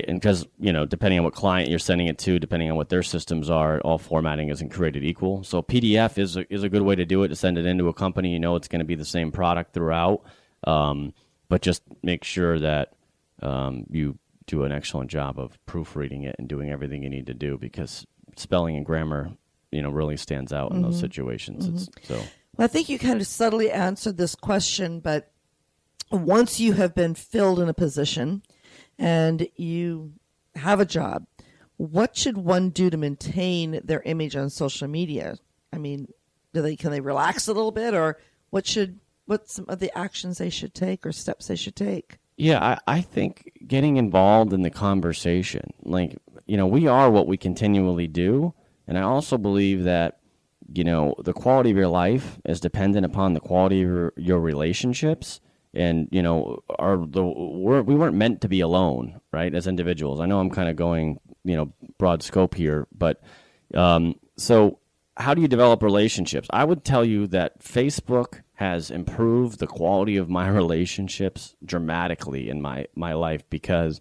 And because, depending on what client you're sending it to, depending on what their systems are, all formatting isn't created equal. So PDF is a good way to do it, to send it into a company. It's going to be the same product throughout. But just make sure that you do an excellent job of proofreading it and doing everything you need to do, because spelling and grammar, really stands out in those situations. Well, I think you kind of subtly answered this question, but once you have been filled in a position and you have a job, what should one do to maintain their image on social media? I mean, can they relax a little bit, or what's some of the actions they should take or steps they should take? Yeah, I think getting involved in the conversation, we are what we continually do. And I also believe that, the quality of your life is dependent upon the quality of your relationships. And, we weren't meant to be alone, right, as individuals. I know I'm kind of going, broad scope here, but so how do you develop relationships? I would tell you that Facebook has improved the quality of my relationships dramatically in my life, because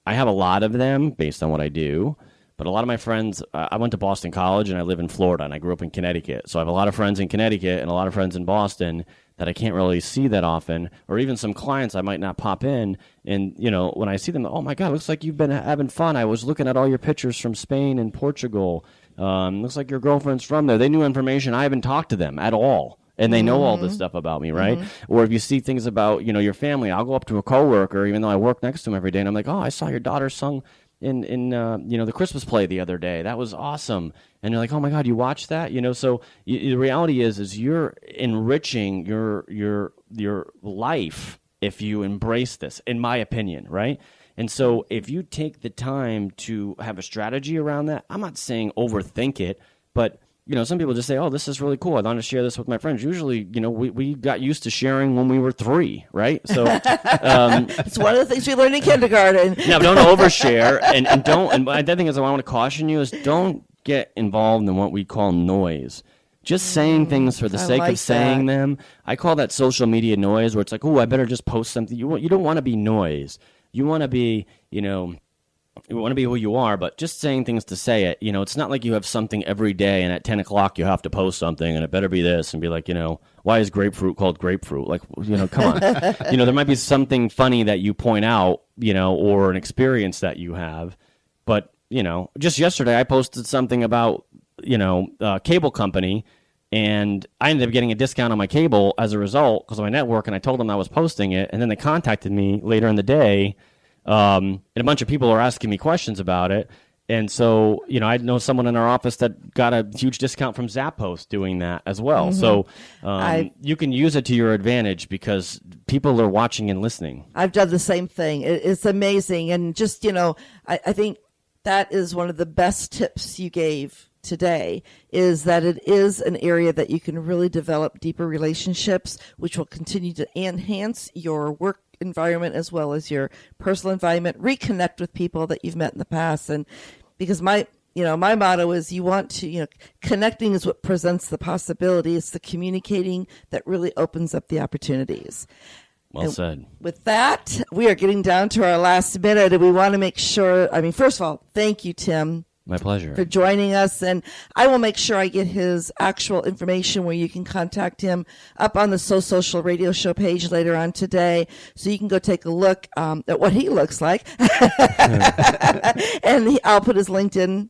I have a lot of them based on what I do. But a lot of my friends, I went to Boston College and I live in Florida, and I grew up in Connecticut. So I have a lot of friends in Connecticut and a lot of friends in Boston that I can't really see that often, or even some clients I might not pop in. And, when I see them, oh my God, looks like you've been having fun. I was looking at all your pictures from Spain and Portugal. Looks like your girlfriend's from there. They knew information. I haven't talked to them at all. And they know all this stuff about me, right? Or if you see things about, your family, I'll go up to a coworker, even though I work next to him every day, and I'm like, oh, I saw your daughter sung in the Christmas play the other day. That was awesome. And you're like, oh my God, you watched that? So the reality is you're enriching your life if you embrace this, in my opinion, right? And so if you take the time to have a strategy around that, I'm not saying overthink it, but some people just say, oh, this is really cool. I want to share this with my friends. Usually, we got used to sharing when we were 3, right? So it's one of the things we learned in kindergarten. No, but don't overshare. And don't. And the thing is, I want to caution you is don't get involved in what we call noise. Just saying things for the sake of saying them. I call that social media noise, where it's like, oh, I better just post something. You don't want to be noise. You want to be, you want to be who you are, but just saying things to say it. It's not like you have something every day and at 10 o'clock you have to post something and it better be this, and be like, why is grapefruit called grapefruit? Like, come on. There might be something funny that you point out, or an experience that you have. But, just yesterday I posted something about, a cable company, and I ended up getting a discount on my cable as a result because of my network, and I told them I was posting it, and then they contacted me later in the day. And a bunch of people are asking me questions about it. And so, I know someone in our office that got a huge discount from Zappos doing that as well. So you can use it to your advantage because people are watching and listening. I've done the same thing. It's amazing. And just, I think that is one of the best tips you gave today, is that it is an area that you can really develop deeper relationships, which will continue to enhance your work environment as well as your personal environment, reconnect with people that you've met in the past. And because my motto is you want to, connecting is what presents the possibility. It's the communicating that really opens up the opportunities. Well said. With that, we are getting down to our last minute, and we want to make sure, first of all, thank you, Tim. My pleasure. For joining us. And I will make sure I get his actual information where you can contact him up on the So Social Radio Show page later on today. So you can go take a look at what he looks like. And I'll put his LinkedIn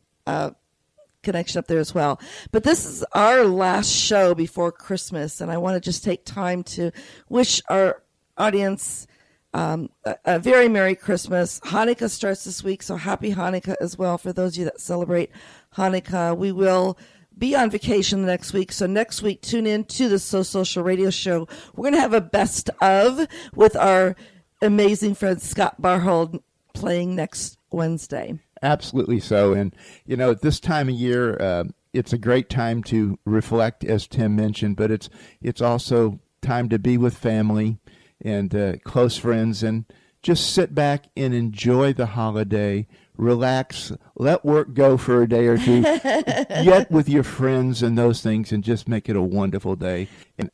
connection up there as well. But this is our last show before Christmas. And I want to just take time to wish our audience a very Merry Christmas. Hanukkah starts this week, so happy Hanukkah as well for those of you that celebrate Hanukkah. We will be on vacation next week, so next week tune in to the So Social Radio Show. We're going to have a best of with our amazing friend Scott Barhold playing next Wednesday. Absolutely so. And, at this time of year, it's a great time to reflect, as Tim mentioned, but it's also time to be with family and close friends, and just sit back and enjoy the holiday, relax, let work go for a day or two, get with your friends and those things, and just make it a wonderful day. And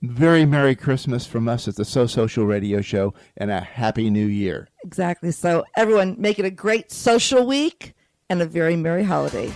very Merry Christmas from us at the So Social Radio Show, and a Happy New Year. Exactly. So everyone, make it a great social week and a very merry holiday.